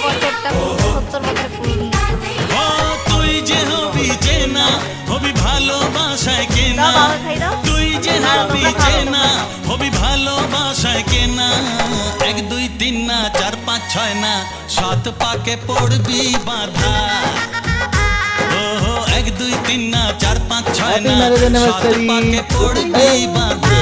বছরটা 70 বছর পূর্ণ। ও তুই যে হবি চেনা, হবি ভালোবাসায় কেনা, দাও বাবা খাই দাও। তুই যে আর হবি তোমরা খাও চেনা, হবি ভালোবাসায় কেনা। 1 2 3 না 4 5 6 না 7 পাকে পড়বি বাধা। ও 1 2 3 না 4 5 6 Happy না marriage 7 anniversary. পাকে পড়বি বাধা।